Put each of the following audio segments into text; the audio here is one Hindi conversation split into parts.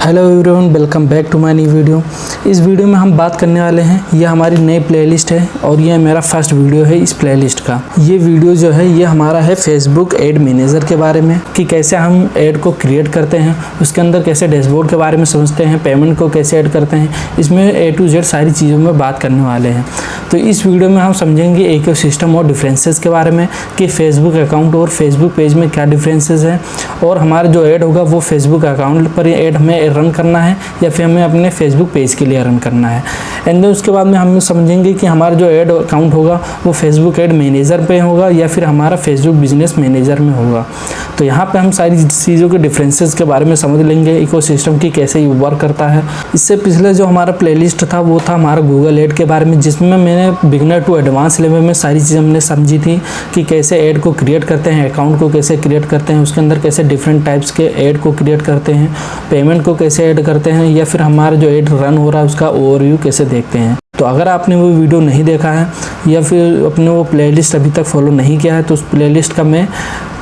Hello everyone, welcome back to my new video. इस वीडियो में हम बात करने वाले हैं, ये हमारी नई प्लेलिस्ट है और ये मेरा फर्स्ट वीडियो है इस प्लेलिस्ट का। ये वीडियो जो है ये हमारा है फेसबुक एड मैनेजर के बारे में, कि कैसे हम ऐड को क्रिएट करते हैं, उसके अंदर कैसे डैशबोर्ड के बारे में समझते हैं, पेमेंट को कैसे ऐड करते हैं। इसमें A to Z सारी चीज़ों में बात करने वाले हैं। तो इस वीडियो में हम समझेंगे इकोसिस्टम और डिफरेंसेस के बारे में, कि फेसबुक अकाउंट और फेसबुक पेज में क्या डिफरेंसेस है, और हमारा जो ऐड होगा वो फेसबुक अकाउंट पर ऐड हमें रन करना है या फिर हमें अपने फेसबुक पेज के लिए रन करना है। एंड देन उसके बाद में हम समझेंगे कि हमारा जो ऐड अकाउंट होगा वो फेसबुक ऐड मैनेजर पे होगा या फिर हमारा फेसबुक बिजनेस मैनेजर में होगा। तो यहाँ पे हम सारी चीज़ों के डिफरेंसेस के बारे में समझ लेंगे, इकोसिस्टम की कैसे ये वर्क करता है। इससे पिछले जो हमारा प्लेलिस्ट था वो था हमारा गूगल ऐड के बारे में, जिसमें मैंने बिगिनर टू एडवांस लेवल में सारी चीज़ें हमने समझी थी कि कैसे ऐड को क्रिएट करते हैं, अकाउंट को कैसे क्रिएट करते हैं, उसके अंदर कैसे डिफरेंट टाइप्स के ऐड को क्रिएट करते हैं, पेमेंट को कैसे ऐड करते हैं, या फिर हमारा जो ऐड रन हो रहा है उसका ओवरव्यू कैसे देखते हैं। तो अगर आपने वो वीडियो नहीं देखा है या फिर अपने वो प्लेलिस्ट अभी तक फॉलो नहीं किया है तो उस प्लेलिस्ट का मैं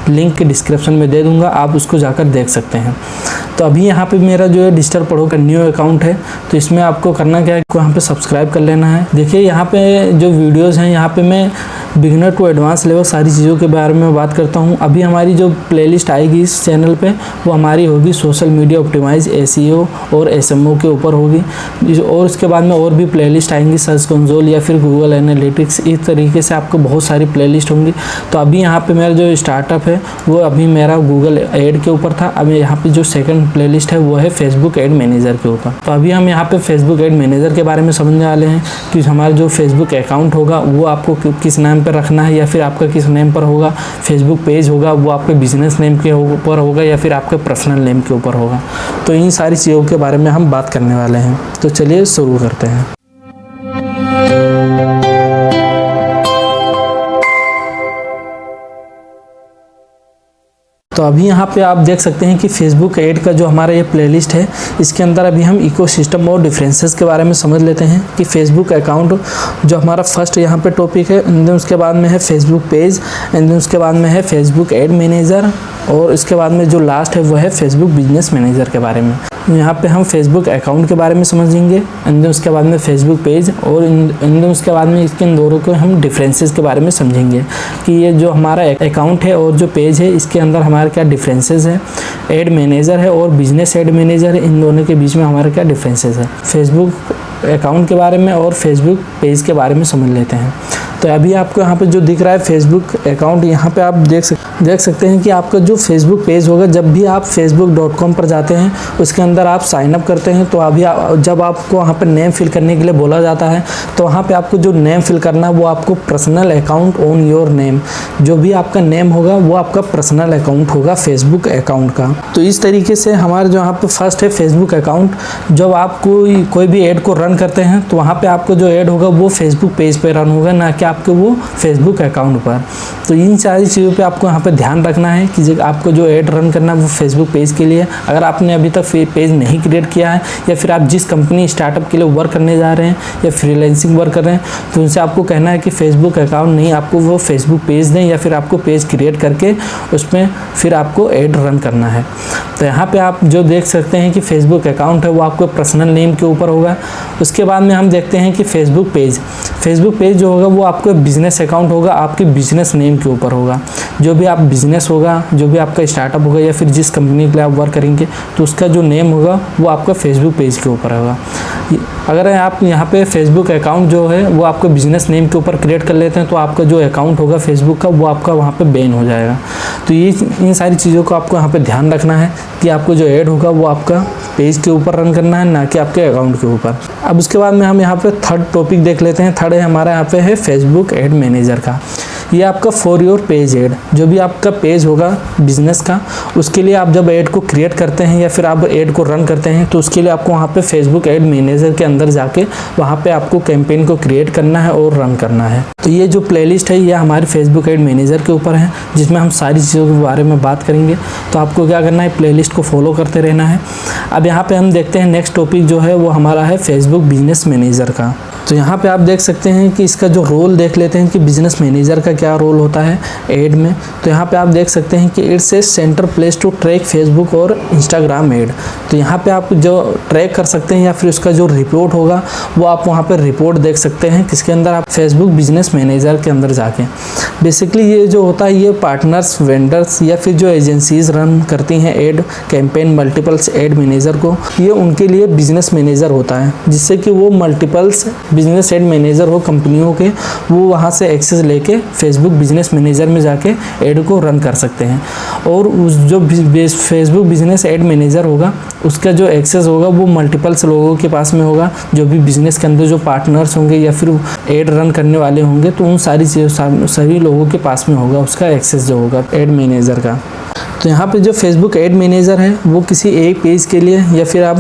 लिंक डिस्क्रिप्शन में दे दूंगा, आप उसको जाकर देख सकते हैं। तो अभी यहाँ पे मेरा जो है डिजिटल पढ़ो का न्यू अकाउंट है, तो इसमें आपको करना क्या है, यहाँ पे सब्सक्राइब कर लेना है। देखिए यहाँ पे जो वीडियोस हैं, यहाँ पे मैं बिगिनर टू एडवांस लेवल सारी चीज़ों के बारे में बात करता हूँ। अभी हमारी जो प्लेलिस्ट आएगी इस चैनल पे वो हमारी होगी सोशल मीडिया ऑप्टिमाइज, SEO और SMO के ऊपर होगी, और उसके बाद में और भी प्लेलिस्ट आएंगी, सर्च कंसोल या फिर गूगल एनालिटिक्स, इस तरीके से आपको बहुत सारी प्लेलिस्ट होंगी। तो अभी यहाँ पे मेरा जो स्टार्टअप है वो अभी मेरा गूगल ऐड के ऊपर था। अभी यहाँ पे जो सेकंड प्लेलिस्ट है वो है फेसबुक ऐड मैनेजर के ऊपर। तो अभी हम यहाँ पे फेसबुक ऐड मैनेजर के बारे में समझने वाले हैं कि हमारा जो फेसबुक अकाउंट होगा वो आपको किस नाम पर रखना है, या फिर आपका किस नेम पर होगा। फेसबुक पेज होगा वो आपके बिजनेस नेम के ऊपर होगा या फिर आपके पर्सनल नेम के ऊपर होगा। तो इन सारी चीज़ों के बारे में हम बात करने वाले हैं। तो चलिए शुरू करते हैं। तो अभी यहाँ पे आप देख सकते हैं कि फेसबुक ऐड का जो हमारा ये प्लेलिस्ट है, इसके अंदर अभी हम इकोसिस्टम और डिफरेंसेस के बारे में समझ लेते हैं कि फेसबुक अकाउंट जो हमारा फर्स्ट यहाँ पे टॉपिक है, एंड देन उसके बाद में है फेसबुक पेज, एंड देन उसके बाद में है फेसबुक ऐड मैनेजर, और इसके बाद में जो लास्ट है वो है फेसबुक बिजनेस मैनेजर के बारे में। यहाँ पे हम फेसबुक अकाउंट के बारे में समझेंगे, एंड देन उसके बाद में फेसबुक पेज, और एंड देन उसके बाद में इसके इन दोनों को हम डिफरेंसेस के बारे में समझेंगे कि ये जो हमारा अकाउंट है और जो पेज है इसके अंदर हमारे क्या डिफरेंसेस है, ऐड मैनेजर है और बिजनेस ऐड मैनेजर है, इन दोनों के बीच में हमारे क्या डिफरेंसेस है। फेसबुक अकाउंट के बारे में और फेसबुक पेज के बारे में समझ लेते हैं। तो अभी आपको यहाँ पे जो दिख रहा है फेसबुक अकाउंट, यहाँ पे आप देख सकते हैं कि आपका जो फेसबुक पेज होगा, जब भी आप facebook.com पर जाते हैं उसके अंदर आप साइन अप करते हैं, तो अभी जब आपको वहाँ पर नेम फिल करने के लिए बोला जाता है तो वहाँ पे आपको जो नेम फिल करना है वो आपको personal account on your name, जो भी आपका नेम होगा वो आपका पर्सनल अकाउंट होगा फेसबुक अकाउंट का। तो इस तरीके से हमारा जो यहाँ पे फर्स्ट है फेसबुक अकाउंट, जब आप कोई भी ऐड को रन करते हैं तो वहाँ पे आपको जो ऐड होगा वो फेसबुक पेज पे रन होगा, ना कि आपके वो फेसबुक अकाउंट पर। तो इन सारी चीज़ों पे आपको यहाँ पे ध्यान रखना है कि आपको जो ऐड रन करना है वो फेसबुक पेज के लिए। अगर आपने अभी तक पेज नहीं क्रिएट किया है, या फिर आप जिस कंपनी स्टार्टअप के लिए वर्क करने जा रहे हैं या फ्रीलांसिंग वर्क कर रहे हैं, तो उनसे आपको कहना है कि फेसबुक अकाउंट नहीं, आपको वो फेसबुक पेज दें, या फिर आपको पेज क्रिएट करके उसमें फिर आपको ऐड रन करना है। तो यहाँ पे आप जो देख सकते हैं कि फेसबुक अकाउंट है वो आपको पर्सनल नेम के ऊपर होगा। उसके बाद में हम देखते हैं कि फेसबुक पेज जो होगा वो आपको बिजनेस अकाउंट होगा, आपके बिजनेस नेम के ऊपर होगा। जो भी आप बिजनेस होगा, जो भी आपका स्टार्टअप होगा या फिर जिस कंपनी के लिए आप वर्क करेंगे, तो उसका जो नेम होगा वो आपका फेसबुक पेज के ऊपर होगा। अगर आप यहाँ पे फेसबुक अकाउंट जो है वो आपको बिजनेस नेम के ऊपर क्रिएट कर लेते हैं तो आपका जो अकाउंट होगा फेसबुक का वो आपका वहाँ पे बैन हो जाएगा। तो ये इन सारी चीज़ों को आपको यहाँ पे ध्यान रखना है कि आपको जो ऐड होगा वो आपका पेज के ऊपर रन करना है, ना कि आपके अकाउंट के ऊपर। अब उसके बाद में हम यहाँ पे थर्ड टॉपिक देख लेते हैं। थर्ड है हमारा यहाँ पे है फेसबुक ऐड मैनेजर का। ये आपका फॉर योर पेज ऐड, जो भी आपका पेज होगा बिजनेस का, उसके लिए आप जब ऐड को क्रिएट करते हैं या फिर आप ऐड को रन करते हैं तो उसके लिए आपको वहाँ पे फेसबुक ऐड मैनेजर के अंदर जाके वहाँ पे आपको कैंपेन को क्रिएट करना है और रन करना है। तो ये जो प्लेलिस्ट है ये हमारे फेसबुक ऐड मैनेजर के ऊपर है, जिसमें हम सारी चीज़ों के बारे में बात करेंगे। तो आपको क्या करना है, प्लेलिस्ट को फॉलो करते रहना है। अब यहाँ पे हम देखते हैं नेक्स्ट टॉपिक जो है वो हमारा है फेसबुक बिजनेस मैनेजर का। तो यहाँ पे आप देख सकते हैं कि इसका जो रोल देख लेते हैं कि बिजनेस मैनेजर का क्या रोल होता है एड में। तो यहाँ पे आप देख सकते हैं कि एड से center place to track Facebook और इंस्टाग्राम एड। तो यहाँ पे आप जो ट्रैक कर सकते हैं या फिर उसका जो रिपोर्ट होगा वो आप वहाँ पे रिपोर्ट देख सकते हैं किसके अंदर, आप फेसबुक बिजनेस मैनेजर के अंदर जाके। बेसिकली ये जो होता है ये पार्टनर्स, वेंडर्स या फिर जो एजेंसीज रन करती हैं ad campaign multiples add manager को, ये उनके लिए बिजनेस मैनेजर होता है, जिससे कि वो मल्टीपल्स बिजनेस एड मैनेजर हो कंपनियों के, वो वहाँ से एक्सेस लेके फेसबुक बिजनेस मैनेजर में जाके एड को रन कर सकते हैं। और उस जो फेसबुक बिजनेस एड मैनेजर होगा उसका जो एक्सेस होगा वो मल्टीपल्स लोगों के पास में होगा, जो भी बिजनेस के अंदर जो पार्टनर्स होंगे या फिर एड रन करने वाले होंगे, तो उन सारी चीज़ों सभी लोगों के पास में होगा उसका एक्सेस जो होगा एड मैनेजर का। तो यहाँ पे जो फेसबुक एड मैनेजर है वो किसी एक पेज के लिए या फिर आप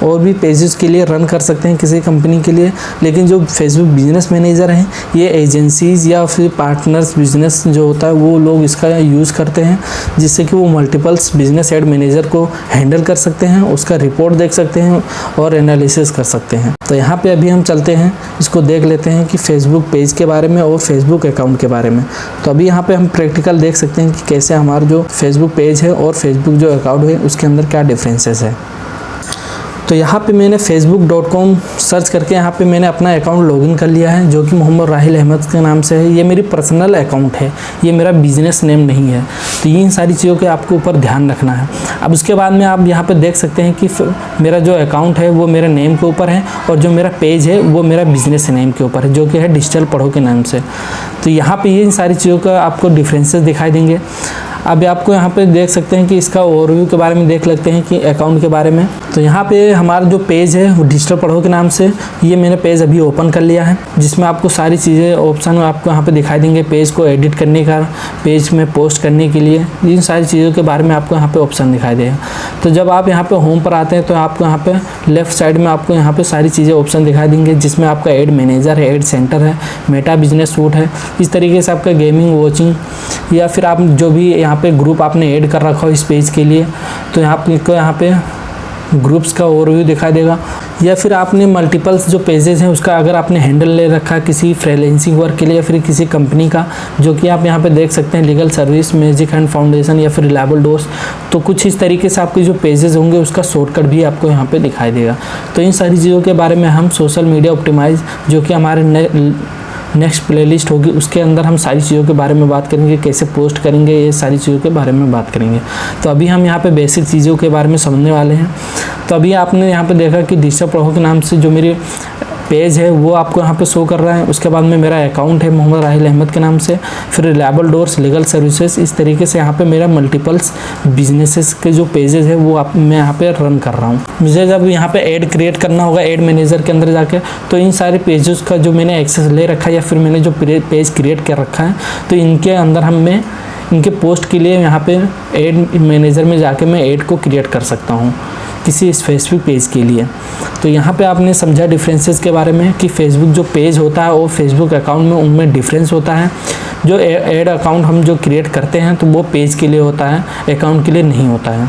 और भी पेजेस के लिए रन कर सकते हैं किसी कंपनी के लिए, लेकिन जो फेसबुक बिजनेस मैनेजर हैं ये एजेंसीज़ या फिर पार्टनर्स बिजनेस जो होता है वो लोग इसका यूज़ करते हैं, जिससे कि वो मल्टीपल्स बिजनेस एड मैनेजर को हैंडल कर सकते हैं, उसका रिपोर्ट देख सकते हैं और एनालिसिस कर सकते हैं। तो यहाँ पे अभी हम चलते हैं, इसको देख लेते हैं कि फेसबुक पेज के बारे में और फेसबुक अकाउंट के बारे में। तो अभी यहाँ पे हम प्रैक्टिकल देख सकते हैं कि कैसे हमारा जो फेसबुक पेज है और फेसबुक जो अकाउंट है उसके अंदर क्या डिफरेंसेस है। तो यहाँ पे मैंने facebook.com सर्च करके यहाँ पे मैंने अपना अकाउंट लॉगिन कर लिया है, जो कि मोहम्मद राहिल अहमद के नाम से है। ये मेरी पर्सनल अकाउंट है, ये मेरा बिजनेस नेम नहीं है। तो इन सारी चीज़ों के आपको ऊपर ध्यान रखना है। अब उसके बाद में आप यहाँ पे देख सकते हैं कि मेरा जो अकाउंट है वो मेरे नेम के ऊपर है और जो मेरा पेज है वो मेरा बिजनेस नेम के ऊपर है, जो कि है डिजिटल पढ़ो के नाम से। तो यहाँ पर ये इन सारी चीज़ों का आपको डिफरेंसेस दिखाई देंगे। अभी आपको यहाँ पे देख सकते हैं कि इसका ओवरव्यू के बारे में देख लेते हैं कि अकाउंट के बारे में। तो यहाँ पे हमारा जो पेज है वो डिजिटल पढ़ो के नाम से, ये मैंने पेज अभी ओपन कर लिया है, जिसमें आपको सारी चीज़ें ऑप्शन आपको यहाँ पे दिखाई देंगे। पेज को एडिट करने का, पेज में पोस्ट करने के लिए, इन सारी चीज़ों के बारे में आपको यहाँ पे ऑप्शन दिखाई देगा। तो जब आप यहाँ पे होम पर आते हैं तो आपको यहाँ पे लेफ्ट साइड में आपको यहाँ पे सारी चीज़ें ऑप्शन दिखाई देंगे, जिसमें आपका एड मैनेजर है, एड सेंटर है, मेटा बिजनेस सूट है। इस तरीके से आपका गेमिंग, वॉचिंग या फिर आप जो भी यहाँ पे ग्रुप आपने ऐड कर रखा हो इस पेज के लिए, तो आपको यहाँ पे ग्रुप्स का ओवरव्यू दिखाई देगा। या फिर आपने मल्टीपल्स जो पेजेस हैं उसका अगर आपने हैंडल ले रखा है किसी फ्रीलांसिंग वर्क के लिए या फिर किसी कंपनी का, जो कि आप यहाँ पे देख सकते हैं legal service, magic hand foundation या फिर रिलायबल डोर्स, तो कुछ इस तरीके से आपके जो पेजेस होंगे उसका शॉर्टकट भी आपको यहाँ पे दिखाई देगा। तो इन सारी चीज़ों के बारे में हम सोशल मीडिया ऑप्टिमाइज, जो कि हमारे नेक्स्ट प्लेलिस्ट होगी, उसके अंदर हम सारी चीज़ों के बारे में बात करेंगे, कैसे पोस्ट करेंगे, ये सारी चीज़ों के बारे में बात करेंगे। तो अभी हम यहाँ पे बेसिक चीज़ों के बारे में समझने वाले हैं। तो अभी आपने यहाँ पे देखा कि डिजिटल पढ़ो के नाम से जो मेरी पेज है वो आपको यहाँ पे शो कर रहा है। उसके बाद में मेरा अकाउंट है मोहम्मद राहिल अहमद के नाम से, फिर रिलायबल डोर्स, लीगल सर्विसेज, इस तरीके से यहाँ पे मेरा मल्टीपल्स बिजनेसेस के जो पेजेस है वो मैं यहाँ पे रन कर रहा हूँ। मुझे जब यहाँ पे ऐड क्रिएट करना होगा एड मैनेजर के अंदर जाके, तो इन सारे पेजेस का जो मैंने एक्सेस ले रखा है या फिर मैंने जो पेज क्रिएट कर रखा है, तो इनके अंदर मैं इनके पोस्ट के लिए यहाँ पे एड मैनेजर में जाके मैं ऐड को क्रिएट कर सकता हूँ किसी स्पेसिफिक पेज के लिए। तो यहाँ पे आपने समझा डिफरेंसेस के बारे में कि फेसबुक जो पेज होता है और फेसबुक अकाउंट में उनमें डिफरेंस होता है। जो ऐड अकाउंट हम जो क्रिएट करते हैं तो वो पेज के लिए होता है, अकाउंट के लिए नहीं होता है।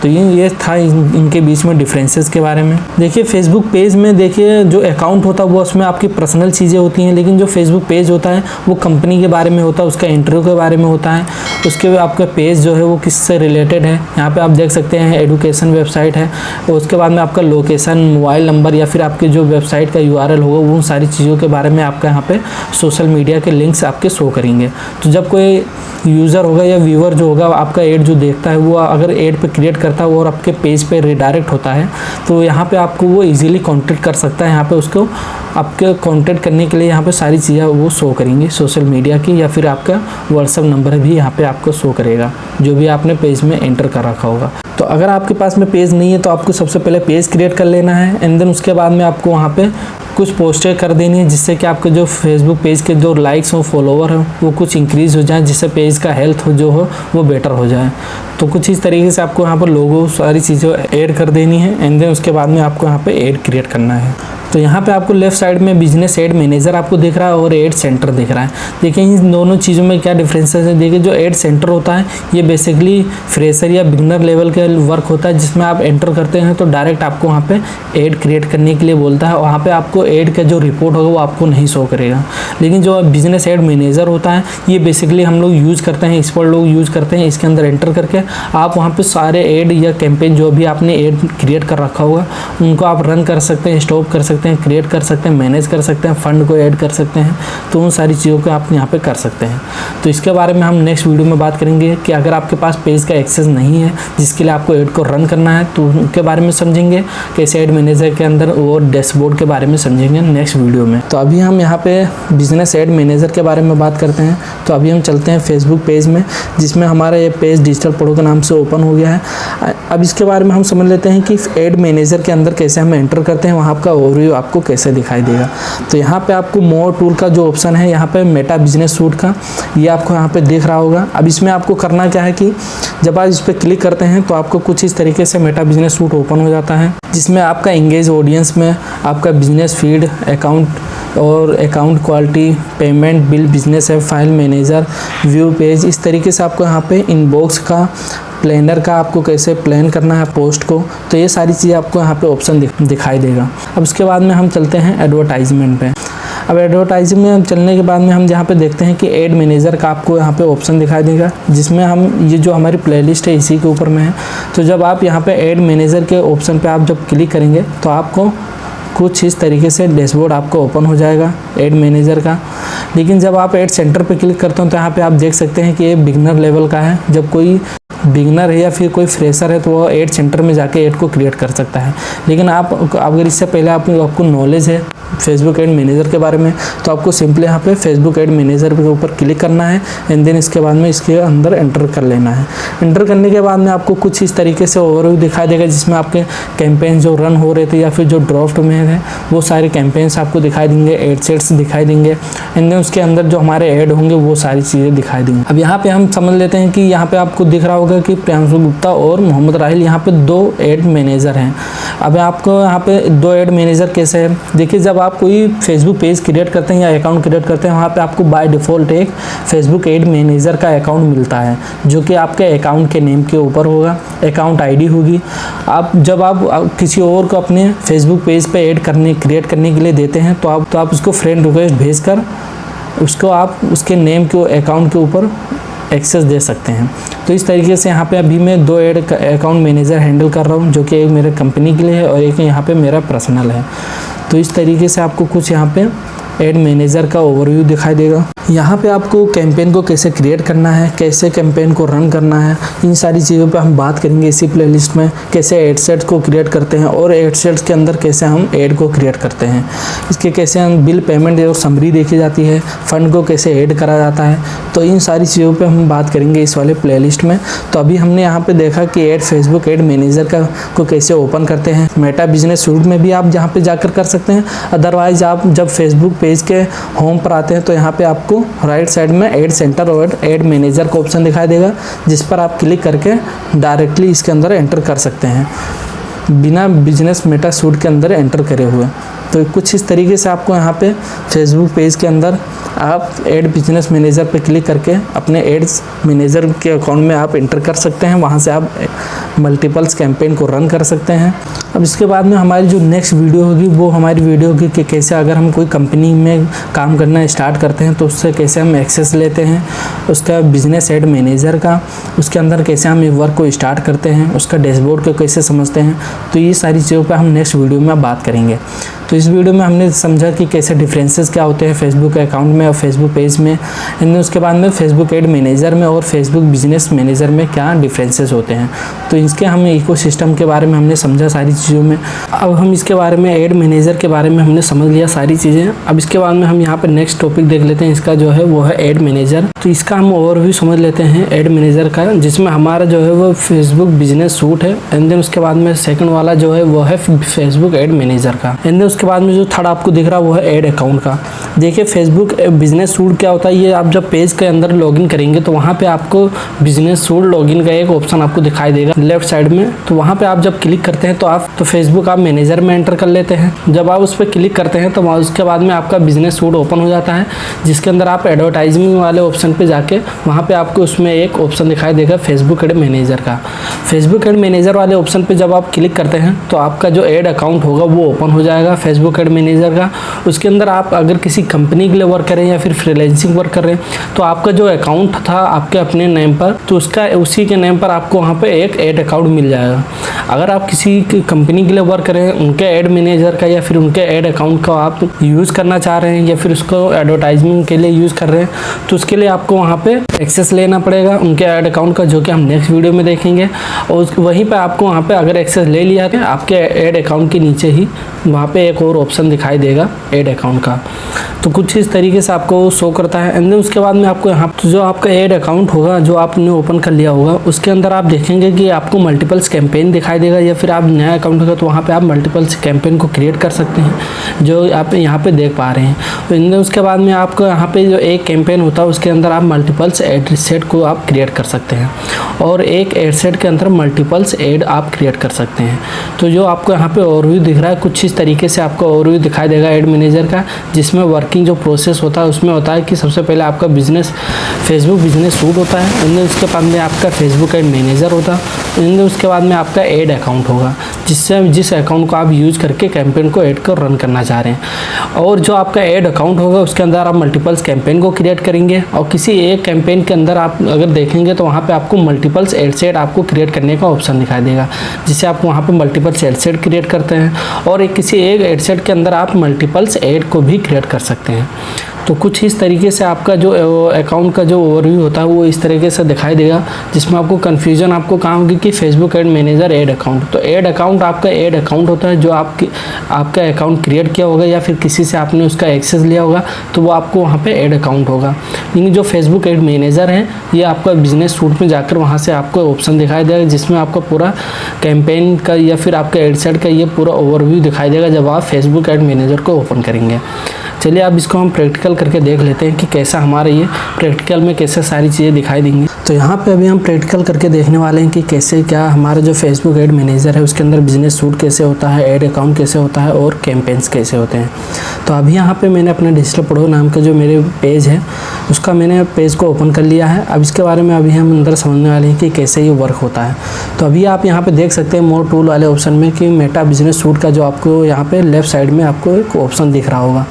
तो ये था इनके बीच में डिफरेंसेस के बारे में। देखिए फेसबुक पेज में देखिए जो अकाउंट होता है वो उसमें आपकी पर्सनल चीज़ें होती हैं, लेकिन जो फेसबुक पेज होता है वो कंपनी के बारे में होता है, उसका इंटरव्यू के बारे में होता है, उसके आपका पेज जो है वो किससे रिलेटेड है। यहाँ पे आप देख सकते हैं एडुकेशन वेबसाइट है, और उसके बाद में आपका लोकेशन, मोबाइल नंबर या फिर आपके जो वेबसाइट का URL होगा, वो सारी चीज़ों के बारे में आपका यहाँ पे सोशल मीडिया के लिंक्स आपके शो करेंगे। तो जब कोई यूज़र होगा या व्यूअर जो होगा आपका ऐड जो देखता है, वो अगर ऐड पे क्रिएट करता है और आपके पेज पे रिडायरेक्ट होता है, तो यहाँ पे आपको वो इजीली कांटेक्ट कर सकता है। यहाँ पे उसको आपके कांटेक्ट करने के लिए यहाँ पे सारी चीज़ें वो शो करेंगी सोशल मीडिया की, या फिर आपका व्हाट्सएप नंबर भी यहाँ पे आपको शो करेगा जो भी आपने पेज में एंटर कर रखा होगा। तो अगर आपके पास में पेज नहीं है तो आपको सबसे पहले पेज क्रिएट कर लेना है, एंड देन उसके बाद में आपको वहाँ पे कुछ पोस्टर कर देनी है, जिससे कि आपके जो फेसबुक पेज के जो लाइक्स हो, फॉलोवर हो, वो कुछ इंक्रीज़ हो जाए, जिससे पेज का हेल्थ जो हो वो बेटर हो जाए। तो कुछ इस तरीके से आपको यहाँ पर लोगो सारी चीज़ें ऐड कर देनी है, एंड देन उसके बाद में आपको यहाँ पे ऐड क्रिएट करना है। तो यहाँ पे आपको लेफ्ट साइड में बिजनेस एड मैनेजर आपको दिख रहा है और एड सेंटर दिख रहा है। देखिए इन दोनों चीज़ों में क्या डिफरेंसेस है। देखिए जो एड सेंटर होता है ये बेसिकली फ्रेशर या बिगनर लेवल के वर्क होता है, जिसमें आप एंटर करते हैं तो डायरेक्ट आपको वहाँ पे एड क्रिएट करने के लिए बोलता है। वहाँ पे आपको एड का जो रिपोर्ट होगा वो आपको नहीं शो करेगा। लेकिन जो बिजनेस एड मैनेजर होता है ये बेसिकली हम लोग यूज़ करते हैं, एक्सपर्ट लोग यूज़ करते हैं। इसके अंदर एंटर करके आप वहाँ पे सारे एड या कैंपेन जो भी आपने एड क्रिएट कर रखा होगा उनको आप रन कर सकते हैं, स्टॉप कर सकते हैं, क्रिएट कर सकते हैं, मैनेज कर सकते हैं, फंड को ऐड कर सकते हैं। तो उन सारी चीज़ों को आप यहाँ पे कर सकते हैं। तो इसके बारे में हम नेक्स्ट वीडियो में बात करेंगे कि अगर आपके पास पेज का एक्सेस नहीं है जिसके लिए आपको एड को रन करना है तो उनके बारे में समझेंगे, कैसे एड मैनेजर के अंदर और डैशबोर्ड के बारे में समझेंगे नेक्स्ट वीडियो में। तो अभी हम यहाँ पे बिजनेस एड मैनेजर के बारे में बात करते हैं। तो अभी हम चलते हैं फेसबुक पेज में, जिसमें हमारा ये पेज डिजिटल प्रो के नाम से ओपन हो गया है। अब इसके बारे में हम समझ लेते हैं कि एड मैनेजर के अंदर कैसे हम एंटर करते हैं, वहाँ का ओवरव्यू आपको कैसे दिखाई देगा। तो यहाँ पे आपको मोर टूल का जो ऑप्शन है यहाँ पे मेटा बिजनेस सूट का, ये आपको यहाँ पे दिख रहा होगा। अब इसमें आपको करना क्या है कि जब आप इस पर क्लिक करते हैं तो आपको कुछ इस तरीके से मेटा बिजनेस सूट ओपन हो जाता है, जिसमें आपका इंगेज ऑडियंस में आपका बिजनेस फीड, अकाउंट और account quality, payment, bill, business app, file manager, view page, इस तरीके से आपको यहाँ पे इनबॉक्स का, प्लानर का आपको कैसे प्लान करना है पोस्ट को, तो ये सारी चीज़ें आपको यहाँ पे ऑप्शन दिखाई देगा। अब उसके बाद में हम चलते हैं एडवर्टाइजमेंट पे। अब एडवर्टाइजिंग में हम चलने के बाद में हम यहाँ पे देखते हैं कि एड मैनेजर का आपको यहाँ पे ऑप्शन दिखाई देगा, जिसमें हम ये जो हमारी प्लेलिस्ट है इसी के ऊपर में है। तो जब आप यहाँ पे एड मैनेजर के ऑप्शन पे आप जब क्लिक करेंगे तो आपको कुछ इस तरीके से डैशबोर्ड आपको ओपन हो जाएगा एड मैनेजर का। लेकिन जब आप एड सेंटर पे क्लिक करते हो तो यहाँ पे आप देख सकते हैं कि ये बिगनर लेवल का है। जब कोई बिगनर है या फिर कोई फ्रेशर है तो वो एड सेंटर में जाके एड को क्रिएट कर सकता है। लेकिन आप अगर इससे पहले आपको नॉलेज है फेसबुक एड मैनेजर के बारे में तो आपको सिंपली यहाँ पे फेसबुक एड मैनेजर के ऊपर क्लिक करना है एंड देन इसके बाद में इसके अंदर एंटर कर लेना है। एंटर करने के बाद में आपको कुछ इस तरीके से ओवरव्यू दिखाई देगा, जिसमें आपके कैंपेन जो रन हो रहे थे या फिर जो ड्राफ्ट में है वो सारे कैंपेन्स आपको दिखाई देंगे, एड सेट्स दिखाई देंगे एंड देन उसके अंदर जो हमारे ऐड होंगे वो सारी चीज़ें दिखाई देंगी। अब यहाँ पे हम समझ लेते हैं कि यहाँ पे आपको दिख रहा होगा कि प्रियांशु गुप्ता और मोहम्मद राहिल यहाँ पे 2 एड मैनेजर हैं। अब आपको यहाँ पे 2 एड मैनेजर कैसे है, देखिए जब आप कोई फेसबुक पेज क्रिएट करते हैं या अकाउंट क्रिएट करते हैं वहाँ पे आपको बाय डिफ़ॉल्ट एक फेसबुक एड मैनेजर का अकाउंट मिलता है, जो कि आपके अकाउंट के नेम के ऊपर होगा, अकाउंट आईडी होगी। जब आप किसी और को अपने फेसबुक पेज पे ऐड क्रिएट करने के लिए देते हैं तो आप उसको फ्रेंड रिक्वेस्ट भेजकर उसको आप उसके नेम के अकाउंट के ऊपर एक्सेस दे सकते हैं। तो इस तरीके से यहाँ पे अभी मैं 2 एड अकाउंट मैनेजर हैंडल कर रहा हूँ, जो कि एक मेरे कंपनी के लिए है और एक यहाँ पे मेरा पर्सनल है। तो इस तरीके से आपको कुछ यहाँ पे एड मैनेजर का ओवरव्यू दिखाई देगा। यहाँ पे आपको कैंपेन को कैसे क्रिएट करना है, कैसे कैंपेन को रन करना है, इन सारी चीज़ों पे हम बात करेंगे इसी प्लेलिस्ट में। कैसे एड सेट्स को क्रिएट करते हैं और एड सेट्स के अंदर कैसे हम एड को क्रिएट करते हैं, इसके कैसे हम बिल, पेमेंट और समरी देखी जाती है, फंड को कैसे ऐड करा जाता है। तो इन सारी चीज़ों पे हम बात करेंगे इस वाले प्लेलिस्ट में। तो अभी हमने यहाँ पे देखा कि फेसबुक एड मैनेजर को कैसे ओपन करते हैं। मेटा बिजनेस सूट में भी आप जहाँ पे जाकर कर सकते हैं, अदरवाइज आप जब फेसबुक पेज के होम पर आते हैं तो यहाँ पे आपको राइट साइड में एड सेंटर और एड मैनेजर का ऑप्शन दिखाई देगा, जिस पर आप क्लिक करके डायरेक्टली इसके अंदर एंटर कर सकते हैं बिना बिजनेस मेटा सूट के अंदर एंटर करे हुए। तो कुछ इस तरीके से आपको यहाँ पे फेसबुक पेज के अंदर आप एड बिजनेस मैनेजर पे क्लिक करके अपने एड्स मैनेजर के अकाउंट में आप एंटर कर सकते हैं। वहाँ से आप मल्टीपल्स कैंपेन को रन कर सकते हैं। अब इसके बाद में हमारी जो नेक्स्ट वीडियो होगी वो हमारी वीडियो होगी कि कैसे अगर हम कोई कंपनी में काम करना स्टार्ट करते हैं तो उससे कैसे हम एक्सेस लेते हैं, उसका बिजनेस एड मैनेजर का, उसके अंदर कैसे हम वर्क को स्टार्ट करते हैं, उसका डैशबोर्ड को कैसे समझते हैं। तो ये सारी चीज़ों पर हम नेक्स्ट वीडियो में बात करेंगे। तो इस वीडियो में हमने समझा कि कैसे डिफरेंसेस क्या होते हैं फेसबुक अकाउंट में और फेसबुक पेज में, एंड उसके बाद में फेसबुक एड मैनेजर में और फेसबुक बिजनेस मैनेजर में क्या डिफरेंसेस होते हैं। तो इसके हम इकोसिस्टम के बारे में हमने समझा सारी चीज़ों में। अब हम इसके बारे में एड मैनेजर के बारे में हमने समझ लिया सारी चीज़ें। अब इसके बाद में हम यहाँ पर नेक्स्ट टॉपिक देख लेते हैं, इसका जो है वो है एड मैनेजर। तो इसका हम ओवरव्यू समझ लेते हैं एड मैनेजर का, जिसमें हमारा जो है वो फेसबुक बिजनेस सूट है एंड देन उसके बाद में सेकंड वाला जो है वो है फेसबुक एड मैनेजर का, एंड देन उसके बाद में जो थर्ड आपको दिख रहा है वो है एड अकाउंट का। देखिए फेसबुक बिजनेस सूट क्या होता है, ये आप जब पेज के अंदर लॉगिन करेंगे तो वहाँ पे आपको बिजनेस सूट लॉगिन का एक ऑप्शन आपको दिखाई देगा लेफ्ट साइड में। तो वहाँ पे आप जब क्लिक करते हैं तो फेसबुक आप मैनेजर में एंटर कर लेते हैं। जब आप उस पर क्लिक करते हैं तो उसके बाद में आपका बिजनेस सूट ओपन हो जाता है, जिसके अंदर आप एडवर्टाइजिंग वाले ऑप्शन पे जाके वहाँ पे आपको उसमें एक ऑप्शन दिखाई देगा फेसबुक एड मैनेजर का। फेसबुक एड मैनेजर वाले ऑप्शन पे जब आप क्लिक करते हैं तो आपका जो एड अकाउंट होगा वो ओपन हो जाएगा फेसबुक एड मैनेजर का। उसके अंदर आप अगर किसी कंपनी के लिए वर्क करें या फिर फ्रीलांसिंग वर्क कर रहे हैं तो आपका जो अकाउंट था आपके अपने नेम पर, तो उसका उसी के नेम पर आपको वहाँ पे एक एड अकाउंट मिल जाएगा। अगर आप किसी कंपनी के लिए वर्क करें, उनके एड मैनेजर का या फिर उनके एड अकाउंट का आप यूज़ करना चाह रहे हैं या फिर उसको एडवर्टाइजमेंट के लिए यूज़ कर रहे हैं, तो उसके लिए आपको वहाँ पे एक्सेस लेना पड़ेगा उनके ऐड अकाउंट का, जो कि हम नेक्स्ट वीडियो में देखेंगे। और वहीं पे आपको वहाँ पे अगर एक्सेस ले लिया तो आपके ऐड अकाउंट के नीचे ही वहाँ पे एक और ऑप्शन दिखाई देगा ऐड अकाउंट का। तो कुछ इस तरीके से आपको शो करता है। एंड देन उसके बाद में आपको यहाँ जो आपका ऐड अकाउंट होगा जो आपने ओपन कर लिया होगा, उसके अंदर आप देखेंगे कि आपको मल्टीपल्स कैंपेन दिखाई देगा, या फिर आप नया अकाउंट होगा तो वहाँ पे आप मल्टीपल्स कैंपेन को क्रिएट कर सकते हैं, जो आप यहाँ पे देख पा रहे हैं। तो एंड देन उसके बाद में आपको यहाँ पे जो एक कैंपेन होता है उसके अंदर आप मल्टीपल्स एड सेट को आप क्रिएट कर सकते हैं, और एक एड सेट के अंदर मल्टीपल्स एड आप क्रिएट कर सकते हैं। तो जो आपको यहाँ पे ओवरव्यू दिख रहा है, कुछ इस तरीके से आपको ओवरव्यू दिखाई देगा एड मैनेजर का, जिसमें वर्किंग जो प्रोसेस होता है उसमें होता है कि सबसे पहले आपका फेसबुक बिजनेस सूट होता है, एंड देन उसके बाद में आपका फेसबुक एड मैनेजर होता है, एंड देन उसके बाद में आपका एड अकाउंट होगा, जिस अकाउंट को आप यूज़ करके कैंपेन को ऐड कर रन करना चाह रहे हैं। और जो आपका ऐड अकाउंट होगा उसके अंदर आप मल्टीपल्स कैंपेन को क्रिएट करेंगे, और किसी एक कैंपेन के अंदर आप अगर देखेंगे तो वहाँ पे आपको मल्टीपल्स एड सेट आपको क्रिएट करने का ऑप्शन दिखाई देगा, जिससे आप वहाँ पे मल्टीपल्स एड सेट क्रिएट करते हैं, और किसी एक एड सेट के अंदर आप मल्टीपल्स एड को भी क्रिएट कर सकते हैं। तो कुछ इस तरीके से आपका जो अकाउंट का जो ओवरव्यू होता है वो इस तरीके से दिखाई देगा, जिसमें आपको कन्फ्यूजन आपको कहाँ होगी कि Facebook ad manager ad account. तो एड अकाउंट आपका एड अकाउंट होता है जो आपका अकाउंट क्रिएट किया होगा या फिर किसी से आपने उसका एक्सेस लिया होगा तो वो आपको वहाँ पे एड अकाउंट होगा। लेकिन जो फेसबुक एड मैनेजर है ये आपका बिजनेस सूट में जाकर वहाँ से आपको ऑप्शन दिखाई देगा, जिसमें आपका पूरा कैंपेन का या फिर आपका एड सेट का ये पूरा ओवरव्यू दिखाई देगा जब आप फेसबुक एड मैनेजर को ओपन करेंगे। चलिए अब इसको हम प्रैक्टिकल करके देख लेते हैं कि कैसा हमारा ये प्रैक्टिकल में कैसे सारी चीज़ें दिखाई देंगी। तो यहाँ पे अभी हम प्रैक्टिकल करके देखने वाले हैं कि कैसे क्या हमारा जो फेसबुक एड मैनेजर है उसके अंदर बिजनेस सूट कैसे होता है, एड अकाउंट कैसे होता है और कैंपेन्स कैसे होते हैं। तो अभी यहाँ पे मैंने अपने डिजिटल पढ़ो नाम का जो मेरे पेज है उसका मैंने पेज को ओपन कर लिया है। अब इसके बारे में अभी हम अंदर समझने वाले हैं कि कैसे ये वर्क होता है। तो अभी आप यहाँ पे देख सकते हैं मोर टूल वाले ऑप्शन में कि मेटा बिजनेस सूट का जो आपको यहाँ पे लेफ्ट साइड में आपको एक ऑप्शन दिख रहा होगा।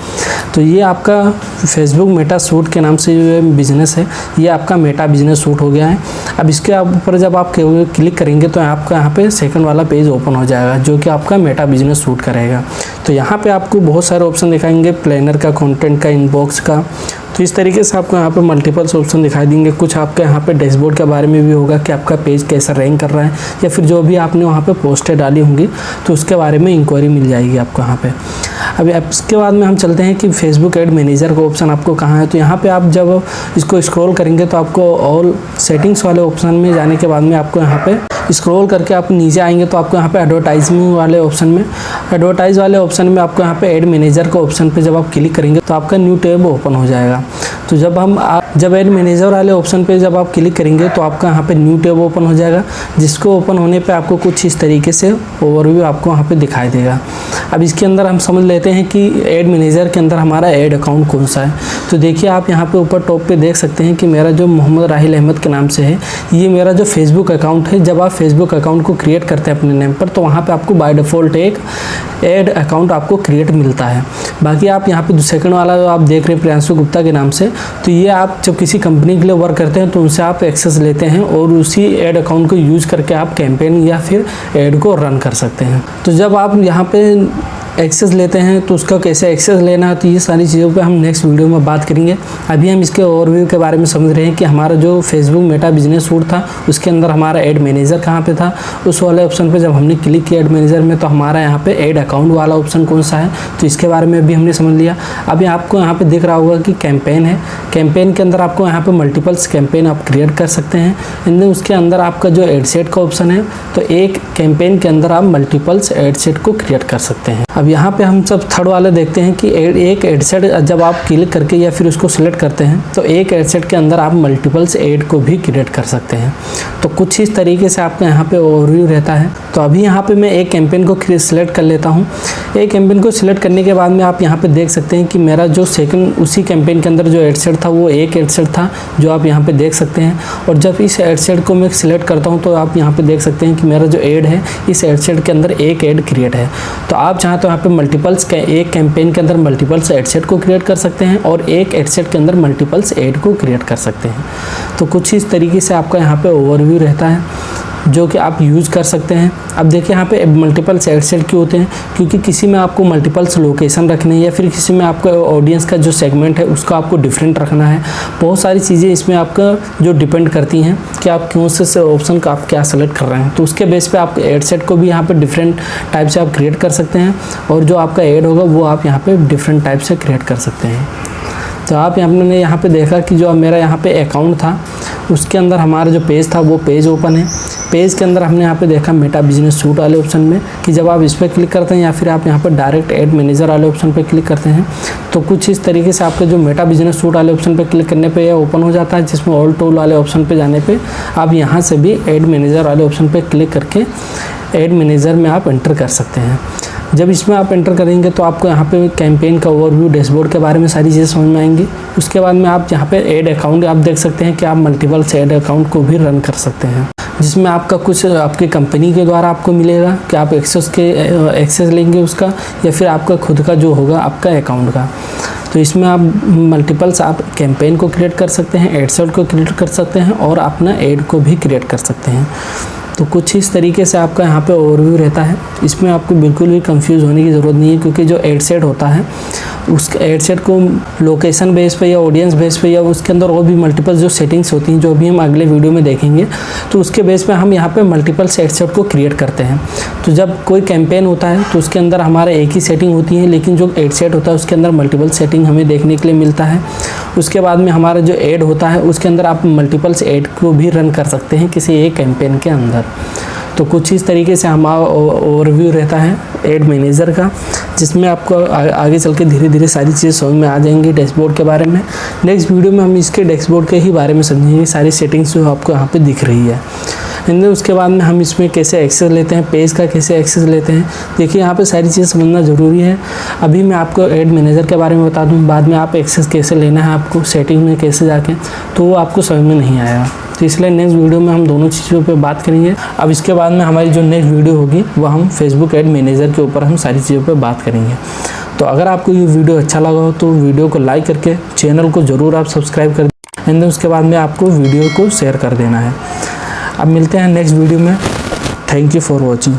तो ये आपका फेसबुक मेटा सूट के नाम से जो बिज़नेस है ये आपका मेटा बिजनेस सूट हो गया है। अब इसके ऊपर जब आप क्लिक करेंगे तो आपका यहाँ पे सेकंड वाला पेज ओपन हो जाएगा जो कि आपका मेटा बिजनेस सूट का रहेगा। तो यहाँ पे आपको बहुत सारे ऑप्शन दिखाएंगे, प्लानर का, कंटेंट का, इनबॉक्स का। तो इस तरीके से आपको यहाँ पे मल्टीपल्स ऑप्शन दिखाई देंगे। कुछ आपका यहाँ पे डैशबोर्ड के बारे में भी होगा कि आपका पेज कैसा रैंक कर रहा है, या फिर जो भी आपने वहाँ पे पोस्टें डाली होंगी तो उसके बारे में इंक्वायरी मिल जाएगी आपको यहाँ पे। अभी इसके बाद में हम चलते हैं कि फेसबुक एड मैनेजर का ऑप्शन आपको कहाँ है। तो यहाँ पे आप जब इसको स्क्रॉल करेंगे तो आपको ऑल सेटिंग्स वाले ऑप्शन में जाने के बाद में आपको यहाँ पे स्क्रॉल करके आप नीचे आएंगे तो आपको यहाँ पे एडवर्टाइजमेंट वाले ऑप्शन में आपको यहाँ पे एड मैनेजर का ऑप्शन पे जब आप क्लिक करेंगे तो आपका न्यू टैब ओपन हो जाएगा। तो जब एड मैनेजर वाले ऑप्शन पे जब आप क्लिक करेंगे तो आपका यहाँ पे न्यू टैब ओपन हो जाएगा, जिसको ओपन होने पे आपको कुछ इस तरीके से ओवरव्यू आपको वहाँ पे दिखाई देगा। अब इसके अंदर हम समझ लेते हैं कि एड मैनेजर के अंदर हमारा एड अकाउंट कौन सा है। तो देखिए आप यहाँ पे ऊपर टॉप पे देख सकते हैं कि मेरा जो मोहम्मद राहिल अहमद के नाम से है ये मेरा जो फेसबुक अकाउंट है। जब आप फेसबुक अकाउंट को क्रिएट करते हैं अपने नेम पर तो वहाँ पे आपको बाय डिफ़ॉल्ट एक एड अकाउंट आपको क्रिएट मिलता है। बाकी आप यहाँ पे सेकंड वाला जो आप देख रहे हैं प्रियांशु गुप्ता के नाम से, तो ये आप जब किसी कंपनी के लिए वर्क करते हैं तो उनसे आप एक्सेस लेते हैं और उसी एड अकाउंट को यूज़ करके आप कैंपेन या फिर एड को रन कर सकते हैं। तो जब आप यहाँ पे एक्सेस लेते हैं तो उसका कैसे एक्सेस लेना है तो ये सारी चीज़ों पे हम नेक्स्ट वीडियो में बात करेंगे। अभी हम इसके ओवरव्यू के बारे में समझ रहे हैं कि हमारा जो फेसबुक मेटा बिजनेस सूट था उसके अंदर हमारा एड मैनेजर कहाँ पे था। उस वाले ऑप्शन पे जब हमने क्लिक किया एड मैनेजर में तो हमारा यहाँ पे एड अकाउंट वाला ऑप्शन कौन सा है तो इसके बारे में भी हमने समझ लिया। अभी आपको यहाँ पे दिख रहा होगा कि कैंपेन है, कैंपेन के अंदर आपको यहाँ पे मल्टीपल्स कैंपेन आप क्रिएट कर सकते हैं। एंड देन उसके अंदर आपका जो एड सेट का ऑप्शन है तो एक कैंपेन के अंदर आप मल्टीपल्स एड सेट को क्रिएट कर सकते हैं। अब यहाँ पे हम सब थर्ड वाले देखते हैं कि एक एड सेट जब आप क्लिक करके या फिर उसको सिलेक्ट करते हैं तो एक एड सेट के अंदर आप मल्टीपल्स एड को भी क्रिएट कर सकते हैं। तो कुछ इस तरीके से आपका यहाँ पे ओवरव्यू रहता है। तो अभी यहाँ पे मैं एक कैंपेन को सिलेक्ट कर लेता हूँ। एक कैंपेन को सिलेक्ट करने के बाद में आप यहाँ पे देख सकते हैं कि मेरा जो सेकंड उसी कैंपेन के अंदर जो एड सेट था वो एक एड सेट था, जो आप यहाँ पे देख सकते हैं। और जब इस एड सेट को मैं सिलेक्ट करता हूँ तो आप यहाँ पे देख सकते हैं कि मेरा जो एड है इस एड सेट के अंदर एक एड क्रिएट है। तो आप चाहें तो यहाँ पे मल्टीपल्स एक कैंपेन के अंदर मल्टीपल्स एड सेट को क्रिएट कर सकते हैं और एक एड सेट के अंदर मल्टीपल्स एड को क्रिएट कर सकते हैं। तो कुछ इस तरीके से आपका यहाँ पे ओवरव्यू रहता है जो कि आप यूज़ कर सकते हैं। अब देखिए यहाँ पे मल्टीपल्स एड सेट क्यों होते हैं, क्योंकि किसी में आपको मल्टीपल्स लोकेशन रखने या फिर किसी में आपका ऑडियंस का जो सेगमेंट है उसका आपको डिफरेंट रखना है। बहुत सारी चीज़ें इसमें आपका जो डिपेंड करती हैं कि आप कौन से ऑप्शन का आप क्या सेलेक्ट कर रहे हैं। तो उसके बेस पे आप एड सेट को भी यहाँ पे डिफरेंट टाइप से आप क्रिएट कर सकते हैं और जो आपका एड होगा वो आप यहाँ पे डिफरेंट टाइप से क्रिएट कर सकते हैं। तो आप हमने यहाँ पे देखा कि जो मेरा यहाँ पे अकाउंट था उसके अंदर हमारा जो पेज था वो पेज ओपन है। पेज के अंदर हमने यहाँ पे देखा मेटा बिजनेस सूट वाले ऑप्शन में कि जब आप इस पर क्लिक करते हैं या फिर आप यहाँ पर डायरेक्ट ऐड मैनेजर वाले ऑप्शन पे क्लिक करते हैं तो कुछ इस तरीके से आपके जो मेटा बिजनेस सूट वाले ऑप्शन पे क्लिक करने पे यह ओपन हो जाता है, जिसमें ऑल टूल वाले ऑप्शन पे जाने पे आप यहाँ से भी ऐड मैनेजर वाले ऑप्शन पे क्लिक करके ऐड मैनेजर में आप एंटर कर सकते हैं। जब इसमें आप एंटर करेंगे तो आपको यहाँ पे कैंपेन का ओवरव्यू डैशबोर्ड के बारे में सारी चीज़ें समझ में आएंगी। उसके बाद में आप यहाँ पे ऐड अकाउंट आप देख सकते हैं कि आप मल्टीपल्स ऐड अकाउंट को भी रन कर सकते हैं, जिसमें आपका कुछ आपकी कंपनी के द्वारा आपको मिलेगा कि आप एक्सेस लेंगे उसका या फिर आपका खुद का जो होगा आपका अकाउंट का। तो इसमें आप मल्टीपल्स आप कैंपेन को क्रिएट कर सकते हैं, एड सेट को क्रिएट कर सकते हैं और अपना ऐड को भी क्रिएट कर सकते हैं। तो कुछ इस तरीके से आपका यहाँ पे ओवरव्यू रहता है। इसमें आपको बिल्कुल भी कंफ्यूज होने की ज़रूरत नहीं है, क्योंकि जो एड सेट होता है उसके एड सेट को लोकेशन बेस पे या ऑडियंस बेस पे या उसके अंदर और भी मल्टीपल जो सेटिंग्स होती हैं जो अभी हम अगले वीडियो में देखेंगे, तो उसके बेस पे हम यहाँ पे मल्टीपल एड सेट को क्रिएट करते हैं। तो जब कोई कैंपेन होता है तो उसके अंदर हमारा एक ही सेटिंग होती है, लेकिन जो एड सेट होता है उसके अंदर मल्टीपल सेटिंग हमें देखने के लिए मिलता है। उसके बाद में हमारा जो ऐड होता है उसके अंदर आप मल्टीपल्स ऐड को भी रन कर सकते हैं किसी एक कैंपेन के अंदर। तो कुछ इस तरीके से हमारा ओवरव्यू रहता है ऐड मैनेजर का, जिसमें आपको आगे चल के धीरे धीरे सारी चीज़ें समझ में आ जाएंगी डैशबोर्ड के बारे में। नेक्स्ट वीडियो में हम इसके डैशबोर्ड के ही बारे में समझेंगे, सारी सेटिंग्स जो आपको यहाँ पे दिख रही है। उसके बाद में हम इसमें कैसे एक्सेस लेते हैं, पेज का कैसे एक्सेस लेते हैं, देखिए यहाँ पे सारी चीज़ समझना ज़रूरी है। अभी मैं आपको ऐड मैनेजर के बारे में बता दूँ, बाद में आप एक्सेस कैसे लेना है आपको सेटिंग में कैसे जाके, तो वो आपको समझ में नहीं आएगा। तो इसलिए नेक्स्ट वीडियो में हम दोनों चीज़ों पे बात करेंगे। अब इसके बाद में हमारी जो नेक्स्ट वीडियो होगी वह हम फेसबुक ऐड मैनेजर के ऊपर हम सारी चीज़ों पे बात करेंगे। तो अगर आपको ये वीडियो अच्छा लगा हो तो वीडियो को लाइक करके चैनल को ज़रूर आप सब्सक्राइब कर दें, एंड उसके बाद में आपको वीडियो को शेयर कर देना है। अब मिलते हैं नेक्स्ट वीडियो में। Thank you for watching.